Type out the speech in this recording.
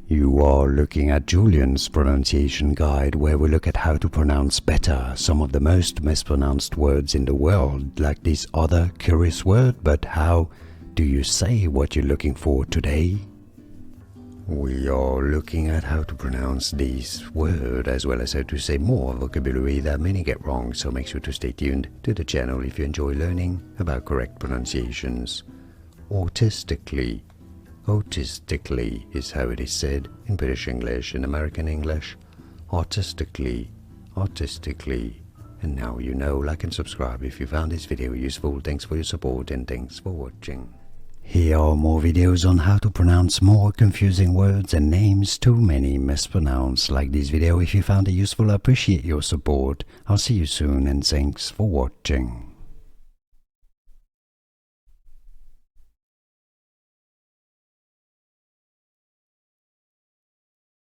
You are looking at Julian's pronunciation guide, where we look at how to pronounce better some of the most mispronounced words in the world, like this other curious word. But how do you say what you're looking for today? We are looking at how to pronounce this word, as well as how to say more vocabulary that many get wrong, so make sure to stay tuned to the channel if you enjoy learning about correct pronunciations. Autistically. Autistically is how it is said in British English and American English. Artistically. Artistically. And now you know. Like and subscribe if you found this video useful. Thanks for your support and thanks for watching. Here are more videos on how to pronounce more confusing words and names too many mispronounced. Like this video if you found it useful. I appreciate your support. I'll see you soon and thanks for watching.